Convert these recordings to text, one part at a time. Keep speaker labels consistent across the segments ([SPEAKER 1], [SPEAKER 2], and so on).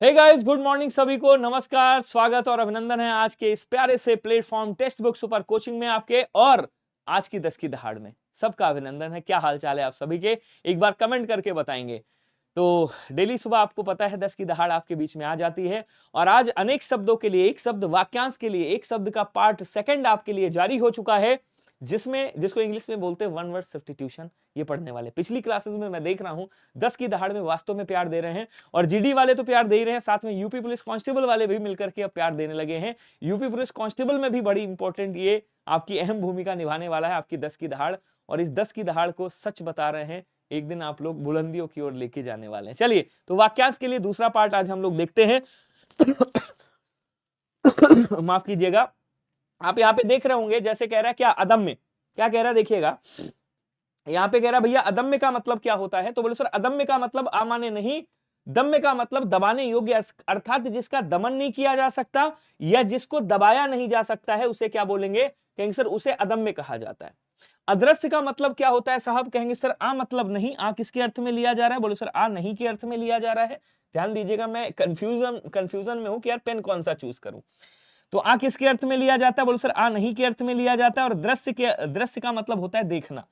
[SPEAKER 1] Hey guys, good morning सभी को। नमस्कार, स्वागत और अभिनंदन है आज के इस प्यारे से platform text book super coaching में आपके। और आज की 10 की दहाड़ में सबका अभिनंदन है। क्या हाल चाल है आप सभी के, एक बार कमेंट करके बताएंगे। तो डेली सुबह आपको पता है 10 की दहाड़ आपके बीच में आ जाती है। और आज अनेक शब्दों के लिए, एक शब्द वाक्यांश के लिए, एक शब्द का पार्ट सेकंड आपके लिए जारी हो चुका है, जिसको इंग्लिश में बोलते हैं वन वर्ड सब्स्टिट्यूशन। ये पढ़ने वाले पिछली क्लासेस में मैं देख रहा हूं 10 की दहाड़ में वास्तव में प्यार दे रहे हैं। और जीडी वाले तो प्यार दे ही रहे हैं, साथ में यूपी पुलिस कांस्टेबल वाले भी मिलकर के अब प्यार देने लगे हैं। यूपी पुलिस कांस्टेबल में भी बड़ी इंपॉर्टेंट ये आपकी अहम भूमिका निभाने वाला है आपकी 10 की दहाड़। और इस 10 की दहाड़ को सच बता रहे हैं, एक दिन आप लोग बुलंदियों की ओर लेके जाने वाले हैं। चलिए, तो वाक्यांश के लिए दूसरा पार्ट आज हम लोग देखते हैं। माफ कीजिएगा। आप यहाँ पे देख रहे होंगे, जैसे कह रहा है क्या अदम्य, क्या कह रहा है देखिएगा। यहाँ पे कह रहा है भैया अदम्य का मतलब क्या होता है, तो बोले सर अदम्य का मतलब अमान्य नहीं, दम्य का मतलब दबाने योग्य, अर्थात जिसका दमन नहीं किया जा सकता या जिसको दबाया नहीं जा सकता है उसे क्या बोलेंगे, कहेंगे सर उसे अदम्य कहा जाता है। अदृश्य का मतलब क्या होता है साहब, कहेंगे सर आ मतलब नहीं। आ किसके अर्थ में लिया जा रहा है, बोले सर आ नहीं के अर्थ में लिया जा रहा है। ध्यान दीजिएगा, मैं कंफ्यूजन में हूं कि यार पेन कौन सा चूज करूं। तो आ किसके अर्थ में लिया जाता है, बोले सर आ नहीं के अर्थ में लिया जाता है। और दृश्य का मतलब होता है देखना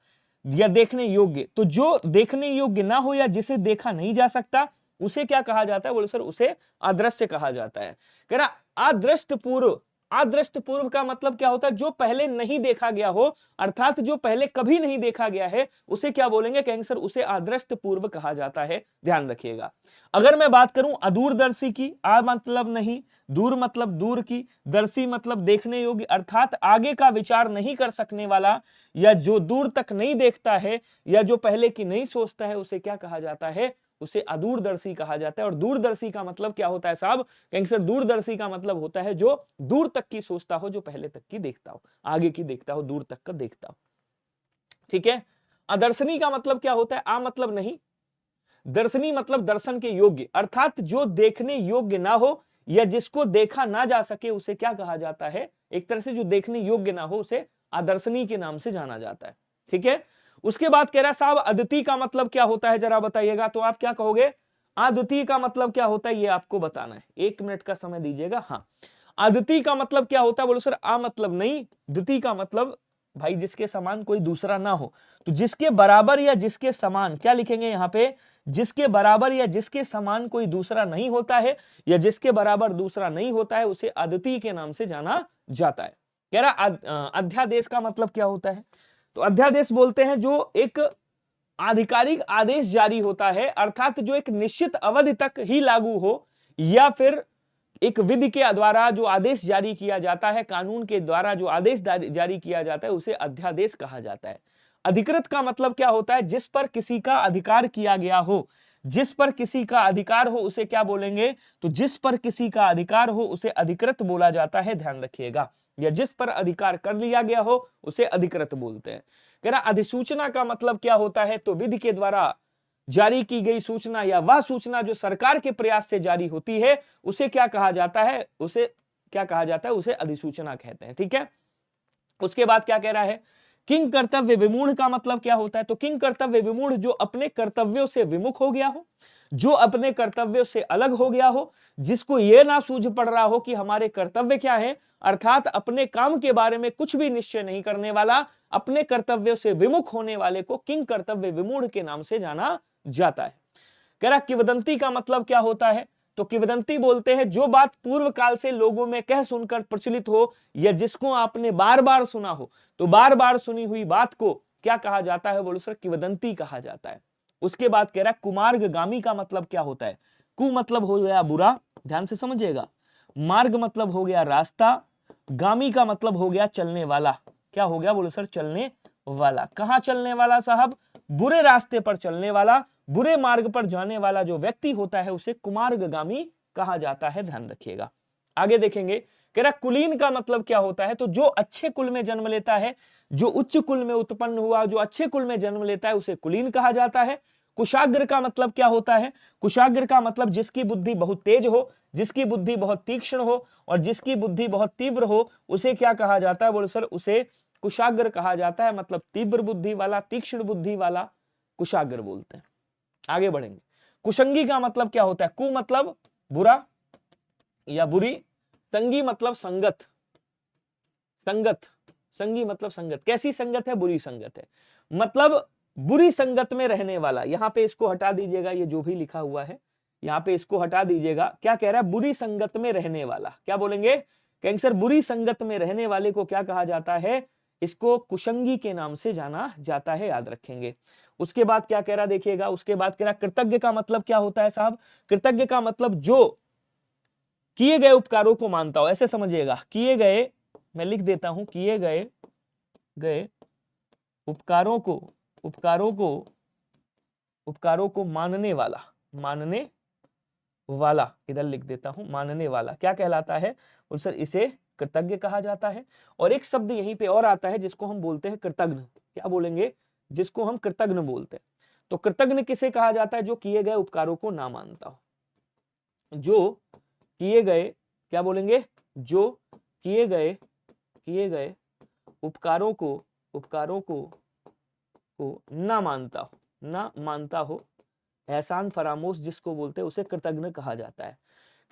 [SPEAKER 1] या देखने योग्य। तो जो देखने योग्य ना हो या जिसे देखा नहीं जा सकता उसे क्या कहा जाता है, बोले सर उसे अदृश्य कहा जाता है। कह रहा अदृष्ट पूर्व, अदृष्ट पूर्व का मतलब क्या होता है, जो पहले नहीं देखा गया हो, अर्थात जो पहले कभी नहीं देखा गया है उसे क्या बोलेंगे, कहेंगे सर उसे अदृष्ट पूर्व कहा जाता है। ध्यान रखिएगा। अगर मैं बात करूं अदूरदर्शी की, आ मतलब नहीं, दूर मतलब दूर की, दर्शी मतलब देखने योग्य, अर्थात आगे का विचार नहीं कर सकने वाला या जो दूर तक नहीं देखता है या जो पहले की नहीं सोचता है उसे क्या कहा जाता है, उसे अदूरदर्शी कहा जाता है। और दूरदर्शी का मतलब क्या होता है साहब, कहेंगे सर दूरदर्शी का मतलब होता है जो दूर तक की सोचता हो, जो पहले तक की देखता हो, आगे की देखता हो, दूर तक का देखता हो। ठीक है। अदर्शनी का मतलब क्या होता है, आ मतलब नहीं, दर्शनी मतलब दर्शन के योग्य, अर्थात जो देखने योग्य ना हो या जिसको देखा ना जा सके उसे क्या कहा जाता है, एक तरह से जो देखने योग्य ना हो उसे अदर्शनी के नाम से जाना जाता है। ठीक है। उसके बाद कह रहा है साहब अद्वितीय का मतलब क्या होता है, जरा बताइएगा। तो आप क्या कहोगे, अद्वितीय का मतलब क्या होता है ये आपको बताना है, 1 मिनट का समय दीजिएगा। हाँ, अद्वितीय का मतलब क्या होता है, बोलो सर आ मतलब नहीं, द्वितीय का मतलब भाई जिसके समान कोई दूसरा ना हो। तो जिसके बराबर या जिसके समान, क्या लिखेंगे यहाँ पे, जिसके बराबर या जिसके समान कोई दूसरा नहीं होता है या जिसके बराबर दूसरा नहीं होता है उसे अद्वितीय के नाम से जाना जाता है। कह रहा अध्यादेश का मतलब क्या होता है, तो अध्यादेश बोलते हैं जो एक आधिकारिक आदेश जारी होता है, अर्थात जो एक निश्चित अवधि तक ही लागू हो या फिर एक विधि के द्वारा जो आदेश जारी किया जाता है, कानून के द्वारा जो आदेश जारी किया जाता है उसे अध्यादेश कहा जाता है। अधिकृत का मतलब क्या होता है, जिस पर किसी का अधिकार किया गया हो, जिस पर किसी का अधिकार हो उसे क्या बोलेंगे, तो जिस पर किसी का अधिकार हो उसे अधिकृत बोला जाता है। ध्यान रखिएगा, या जिस पर अधिकार कर लिया गया हो उसे अधिकृत बोलते हैं। कह रहा अधिसूचना का मतलब क्या होता है, तो विधि के द्वारा जारी की गई सूचना या वह सूचना जो सरकार के प्रयास से जारी होती है उसे क्या कहा जाता है, उसे क्या कहा जाता है, उसे अधिसूचना कहते हैं। ठीक है। उसके बाद क्या कह रहा है, किंग कर्तव्य विमूढ़ का मतलब क्या होता है, तो किंग कर्तव्य विमूढ़ जो अपने कर्तव्यों से विमुख हो गया हो, जो अपने कर्तव्यों से अलग हो गया हो, जिसको यह ना सूझ पड़ रहा हो कि हमारे कर्तव्य क्या है, अर्थात अपने काम के बारे में कुछ भी निश्चय नहीं करने वाला, अपने कर्तव्यों से विमुख होने वाले को किंग कर्तव्य विमूढ़ के नाम से जाना जाता है। कह रहा किंवदंती का मतलब क्या होता है, तो किंवदंती बोलते हैं जो बात पूर्व काल से लोगों में कह सुनकर प्रचलित हो या जिसको आपने बार बार सुना हो, तो बार बार सुनी हुई बात को क्या कहा जाता है, बोलो सर किंवदंती कहा जाता है। उसके बाद कह रहा है कुमार्गगामी का मतलब क्या होता है, कु मतलब हो गया बुरा, ध्यान से समझिएगा, मार्ग मतलब हो गया रास्ता, गामी का मतलब हो गया चलने वाला। क्या हो गया, बोलो सर चलने वाला। कहां चलने वाला साहब, बुरे रास्ते पर चलने वाला, बुरे मार्ग पर जाने वाला जो व्यक्ति होता है उसे कुमार्गगामी कहा जाता है। ध्यान रखिएगा। आगे देखेंगे, कह रहा कुलीन का मतलब क्या होता है, तो जो अच्छे कुल में जन्म लेता है, जो उच्च कुल में उत्पन्न हुआ, जो अच्छे कुल में जन्म लेता है उसे कुलीन कहा जाता है। कुशाग्र का मतलब क्या होता है, कुशाग्र का मतलब जिसकी बुद्धि बहुत तेज हो, जिसकी बुद्धि बहुत तीक्ष्ण हो और जिसकी बुद्धि बहुत तीव्र हो उसे क्या कहा जाता है, बोले सर उसे कुशाग्र कहा जाता है। मतलब तीव्र बुद्धि वाला, तीक्ष्ण बुद्धि वाला कुशाग्र बोलते हैं। आगे बढ़ेंगे, कुशंगी का मतलब क्या होता है, कु मतलब बुरा या बुरी, संगी मतलब संगत, संगत, संगी मतलब संगत, कैसी संगत है, बुरी संगत है, मतलब बुरी संगत में रहने वाला। यहां पे इसको हटा दीजिएगा, ये जो भी लिखा हुआ है यहां पे इसको हटा दीजिएगा। क्या कह रहा है, बुरी संगत में रहने वाला, क्या बोलेंगे, कहेंगे सर बुरी संगत में रहने वाले को क्या कहा जाता है, इसको कुसंगी के नाम से जाना जाता है, याद रखेंगे। उसके बाद क्या कह रहा देखिएगा, उसके बाद कह रहा कृतज्ञ का मतलब क्या होता है साहब, कृतज्ञ का मतलब जो किए गए उपकारों को मानता हो, ऐसे समझिएगा, किए गए, मैं लिख देता हूं, किए गए गए उपकारों को, उपकारों को, उपकारों को मानने वाला, मानने वाला, इधर लिख देता हूं, मानने वाला क्या कहलाता है, और सर इसे कृतज्ञ कहा जाता है। और एक शब्द यहीं पे और आता है जिसको हम बोलते हैं कृतज्ञ, क्या बोलेंगे, जिसको हम कृतज्ञ बोलते हैं। तो कृतज्ञ किसे कहा जाता है, जो किए गए उपकारों को ना मानता हो, जो किए गए, क्या बोलेंगे, जो किए गए उपकारों को, उपकारों को ना मानता हो, ना मानता हो, एहसान फरामोश जिसको बोलते हैं उसे कृतज्ञ कहा जाता है।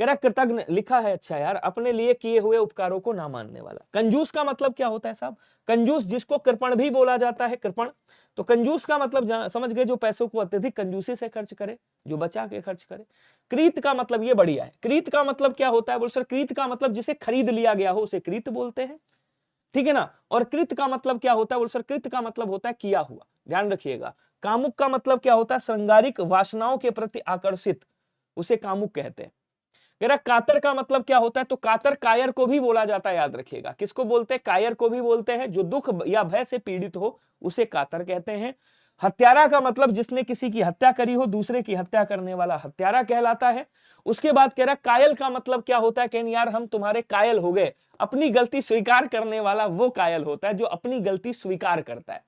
[SPEAKER 1] कह रहा कृतज्ञ लिखा है, अच्छा यार, अपने लिए किए हुए उपकारों को ना मानने वाला। कंजूस का मतलब क्या होता है साहब, कंजूस जिसको कृपण भी बोला जाता है, कृपण। तो कंजूस का मतलब समझ गए, जो पैसों को अत्यधिक कंजूसी से खर्च करे, जो बचा के खर्च करे। क्रीत का मतलब, ये बढ़िया है, क्रीत का मतलब क्या होता है, बोल सर क्रीत का मतलब जिसे खरीद लिया गया हो उसे क्रीत बोलते हैं, ठीक है ना। और कृत का मतलब क्या होता है, बोल सर कृत का मतलब होता है किया हुआ, ध्यान रखिएगा। कामुक का मतलब क्या होता है, श्रृंगारिक वासनाओं के प्रति आकर्षित, उसे कामुक कहते हैं। कह रहा कातर का मतलब क्या होता है, तो कातर कायर को भी बोला जाता है, याद रखिएगा, किसको बोलते हैं, कायर को भी बोलते हैं, जो दुख या भय से पीड़ित हो उसे कातर कहते हैं। हत्यारा का मतलब जिसने किसी की हत्या करी हो, दूसरे की हत्या करने वाला हत्यारा कहलाता है। उसके बाद कह रहा कायल का मतलब क्या होता है, कहने यार हम तुम्हारे कायल हो गए, अपनी गलती स्वीकार करने वाला वो कायल होता है जो अपनी गलती स्वीकार करता है,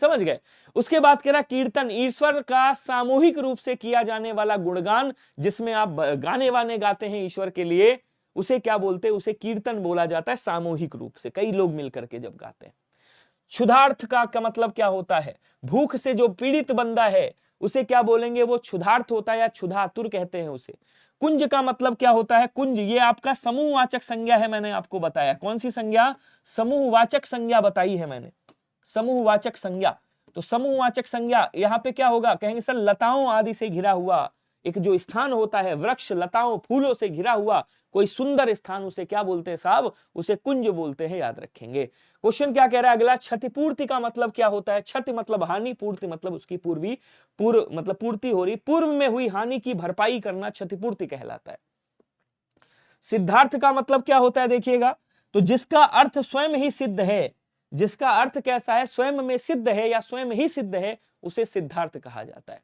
[SPEAKER 1] समझ गए। उसके बाद कह रहा कीर्तन, ईश्वर का सामूहिक रूप से किया जाने वाला गुणगान, जिसमें आप गाने वाने गाते हैं ईश्वर के लिए, उसे क्या बोलते हैं, उसे कीर्तन बोला जाता है, सामूहिक रूप से कई लोग मिलकर के जब गाते हैं। क्षुधार्थ का मतलब क्या होता है, भूख से जो पीड़ित बंदा है उसे क्या बोलेंगे, वो क्षुधार्थ होता है या क्षुधातुर कहते हैं उसे। कुंज का मतलब क्या होता है, कुंज ये आपका समूहवाचक संज्ञा है, मैंने आपको बताया कौन सी संज्ञा, समूहवाचक संज्ञा बताई है मैंने, समूहवाचक संज्ञा। तो समूहवाचक संज्ञा यहां पे क्या होगा, कहेंगे सर लताओं आदि से घिरा हुआ एक जो स्थान होता है, वृक्ष लताओं फूलों से घिरा हुआ कोई सुंदर स्थान, उसे क्या बोलते हैं साहब, उसे कुंज बोलते हैं, याद रखेंगे। क्वेश्चन क्या कह रहा है अगला, क्षतिपूर्ति का मतलब क्या होता है, क्षति मतलब हानि, पूर्ति मतलब उसकी पूर्व मतलब पूर्ति हो रही, पूर्व में हुई हानि की भरपाई करना क्षतिपूर्ति कहलाता है। सिद्धार्थ का मतलब क्या होता है देखिएगा, तो जिसका अर्थ स्वयं ही सिद्ध है, जिसका अर्थ कैसा है, स्वयं में सिद्ध है या स्वयं ही सिद्ध है, उसे सिद्धार्थ कहा जाता है।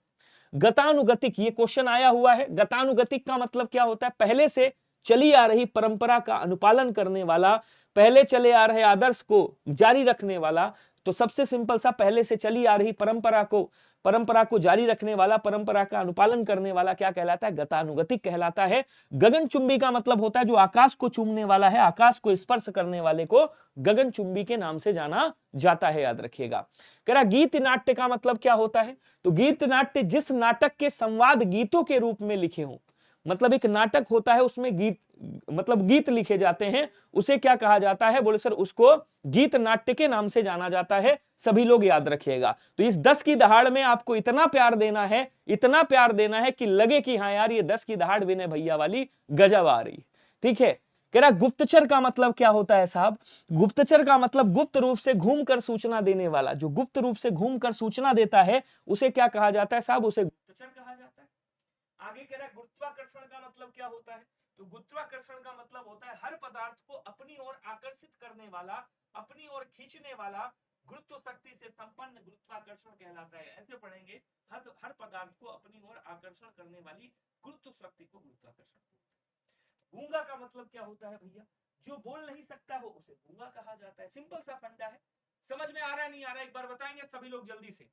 [SPEAKER 1] गतानुगतिक, ये क्वेश्चन आया हुआ है, गतानुगतिक का मतलब क्या होता है, पहले से चली आ रही परंपरा का अनुपालन करने वाला, पहले चले आ रहे आदर्श को जारी रखने वाला। तो सबसे सिंपल सा, पहले से चली आ रही परंपरा को जारी रखने वाला, परंपरा का अनुपालन करने वाला क्या कहलाता है, गतानुगतिक कहलाता है। गगनचुंबी का मतलब होता है जो आकाश को चूमने वाला है, आकाश को स्पर्श करने वाले को गगनचुंबी के नाम से जाना जाता है, याद रखिएगा। कह रहा गीत नाट्य का मतलब क्या होता है, तो गीत नाट्य जिस नाटक के संवाद गीतों के रूप में लिखे हों, मतलब एक नाटक होता है उसमें गीत मतलब गीत लिखे जाते हैं, उसे क्या कहा जाता है, बोले सर उसको गीत नाट्य के नाम से जाना जाता है, सभी लोग याद रखिएगा। तो इस 10 की दहाड़ में आपको इतना प्यार देना है, इतना प्यार देना है कि लगे कि हाँ यार ये 10 की दहाड़ विनय भैया वाली गजब आ रही, ठीक है। कह रहा गुप्तचर का मतलब क्या होता है साहब, गुप्तचर का मतलब गुप्त रूप से घूमकर सूचना देने वाला, जो गुप्त रूप से घूमकर सूचना देता है उसे क्या कहा जाता है साहब, उसे गुप्तचर कहा जाता है। आगे कह रहा है गुरुत्वाकर्षण का मतलब क्या होता है, तो गुरुत्वाकर्षण का मतलब होता है हर पदार्थ को अपनी ओर आकर्षित करने वाला, अपनी ओर खींचने वाला, गुरुत्व शक्ति से संपन्न गुरुत्वाकर्षण कहलाता है। ऐसे पढ़ेंगे, हर पदार्थ को अपनी ओर आकर्षण करने वाली गुरुत्व शक्ति को गुरुत्वाकर्षण बोलते हैं। गूंगा का मतलब क्या होता है भैया, जो बोल नहीं सकता हो उसे गूंगा कहा जाता है। सिंपल सा फंडा है, समझ में आ रहा है नहीं आ रहा है, एक बार बताएंगे सभी लोग जल्दी से।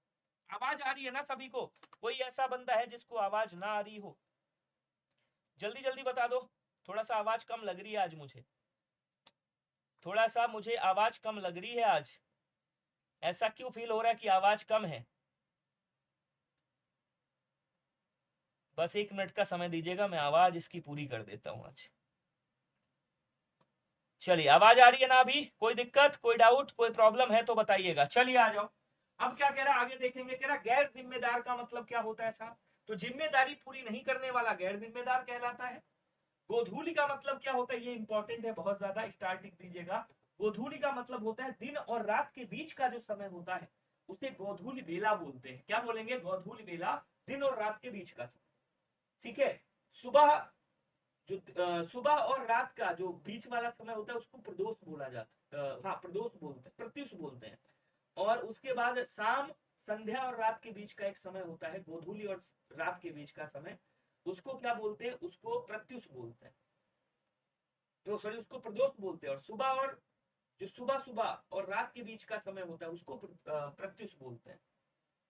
[SPEAKER 1] आवाज आ रही है ना सभी को, कोई ऐसा बंदा है जिसको आवाज ना आ रही हो, जल्दी जल्दी बता दो। थोड़ा सा आवाज कम लग रही है आज मुझे, थोड़ा सा मुझे आवाज कम लग रही है आज, ऐसा क्यों फील हो रहा है कि आवाज कम है, बस 1 मिनट का समय दीजिएगा, मैं आवाज इसकी पूरी कर देता हूं आज। चलिए, आवाज आ रही है ना अभी? कोई दिक्कत, कोई डाउट, कोई प्रॉब्लम है तो बताइएगा। चलिए आ जाओ। अब क्या कह रहा है आगे देखेंगे, कह रहा गैर जिम्मेदार का मतलब क्या होता है साहब? तो जिम्मेदारी पूरी नहीं करने वाला गैर जिम्मेदार कहलाता है। गोधूली का मतलब क्या होता है, ये इंपॉर्टेंट है बहुत ज्यादा, स्टार्टिंग दीजिएगा। गोधूली का मतलब होता है दिन और रात के बीच का जो समय होता है उसे गोधूली बेला बोलते हैं। क्या बोलेंगे? गोधूली बेला, दिन और रात के बीच का समय। ठीक है। सुबह, जो सुबह और रात का जो बीच वाला समय होता है उसको प्रदोष बोला जाता है, हाँ प्रदोष बोलते हैं, प्रत्युष बोलते हैं। और उसके बाद शाम, संध्या और रात के बीच का एक समय होता है, गोधूली और रात के बीच का समय, उसको क्या बोलते हैं? उसको प्रत्युष बोलते हैं, तो सॉरी उसको प्रदोष बोलते हैं। और सुबह और जो सुबह सुबह और रात के बीच का समय होता है उसको प्रत्युष बोलते हैं।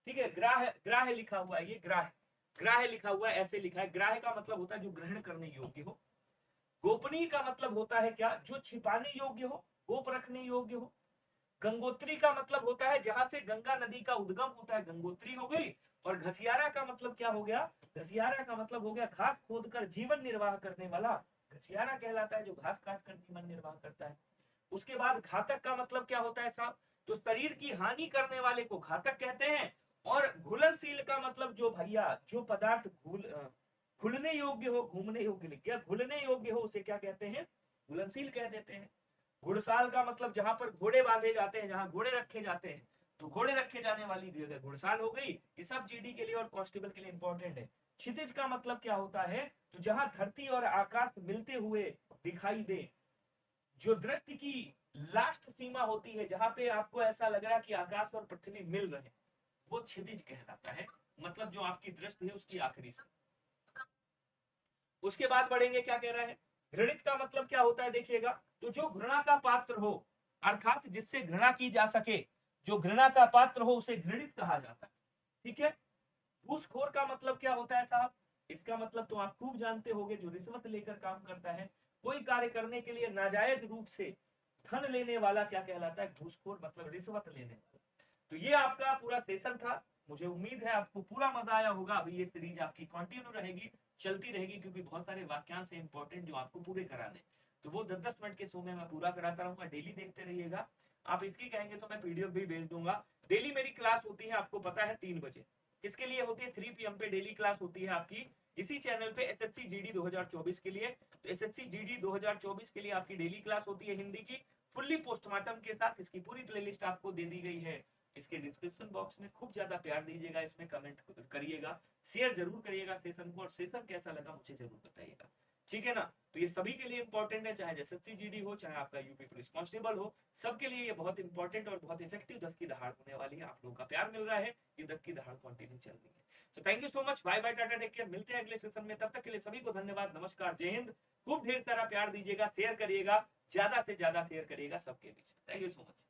[SPEAKER 1] ठीक है। ग्राह्य, ग्राह्य लिखा हुआ है, ये ग्राह्य, ग्राह्य लिखा हुआ है, ऐसे लिखा है। ग्राह्य का मतलब होता है जो ग्रहण करने योग्य हो। गोपनीय का मतलब होता है क्या? जो छिपाने योग्य हो, गोप रखने योग्य हो। गंगोत्री का मतलब होता है जहां से गंगा नदी का उद्गम होता है, गंगोत्री हो गई। और घसियारा का मतलब क्या हो गया? घसियारा का मतलब हो गया घास खोदकर जीवन निर्वाह करने वाला, घसियारा कहलाता है जो घास काट कर जीवन निर्वाह करता है। उसके बाद घातक का मतलब क्या होता है साहब? तो शरीर की हानि करने वाले को घातक कहते हैं। और घुलनशील का मतलब जो भैया जो पदार्थ घुलने योग्य हो, घूमने योग्य लिख गया, घुलने योग्य हो उसे क्या कहते हैं? घुलनशील कह देते हैं। घुड़साल का मतलब जहां पर घोड़े बांधे जाते हैं, जहां घोड़े रखे जाते हैं, तो घोड़े रखे जाने वाली जगह घुड़साल हो गई। ये सब जीडी के लिए और कांस्टेबल के लिए इंपॉर्टेंट है। क्षितिज का मतलब क्या होता है? तो जहां धरती और आकाश मिलते हुए दिखाई दे, जो दृष्टि की लास्ट सीमा होती है, जहां पे आपको ऐसा लग रहा है कि आकाश और पृथ्वी मिल रहे, वो क्षितिज कहलाता है। मतलब जो आपकी दृष्टि है उसकी आखिरी सीमा। उसके बाद बढ़ेंगे, क्या कह रहा है? घृणित का मतलब क्या होता है देखिएगा, तो जो घृणा का पात्र हो, अर्थात जिससे घृणा की जा सके, जो घृणा का पात्र हो उसे घृणित कहा जाता है। ठीक है। घूसखोर का मतलब क्या होता है साहब? इसका मतलब तो आप खूब जानते होंगे, जो रिश्वत लेकर काम करता है, कोई कार्य करने के लिए नाजायज रूप से धन लेने वाला क्या कहलाता है? घूसखोर, मतलब रिश्वत लेने वाला। तो ये आपका पूरा सेशन था। मुझे उम्मीद है आपको पूरा मजा आया होगा। अभी ये सीरीज आपकी कंटिन्यू रहेगी, चलती रहेगी, क्योंकि बहुत सारे वाक्यांश इंपॉर्टेंट जो आपको पूरे कराने, तो वो 10-10 मिनट के शो में मैं पूरा कराता रहूंगा। डेली देखते रहिएगा। आप इसकी कहेंगे तो मैं पीडीएफ भी भेज दूंगा। डेली मेरी क्लास होती है, आपको पता है, 3 बजे। किसके लिए होती है? 3 PM पे डेली क्लास होती है आपकी इसी चैनल पे, एसएससी जीडी 2024 के लिए। तो एसएससी जीडी 2024 के लिए आपकी डेली क्लास होती है हिंदी की, फुल्ली पोस्टमार्टम के साथ। इसकी पूरी प्लेलिस्ट आपको दे दी गई है इसके डिस्क्रिप्शन बॉक्स में। खूब ज्यादा प्यार दीजिएगा, इसमें कमेंट करिएगा, शेयर जरूर करिएगा सेशन को, और सेशन कैसा लगा मुझे जरूर बताइएगा। ठीक है ना? तो ये सभी के लिए इंपॉर्टेंट है, चाहे एसएससी जीडी हो, चाहे आपका यूपी पुलिस कांस्टेबल हो, सबके लिए ये बहुत इंपॉर्टेंट और बहुत इफेक्टिव 10 की दहाड़ होने वाली है। आप लोगों का प्यार मिल रहा है, ये 10 की दहाड़ कंटिन्यू चल रही है। तो thank you so much, bye bye, tata, take care. मिलते हैं अगले सेशन में, तब तक के लिए सभी को धन्यवाद, नमस्कार, जय हिंद। खूब ढेर सारा प्यार दीजिएगा, शेयर करिएगा, ज्यादा से ज्यादा शेयर करिएगा सबके बीच। Thank you so much.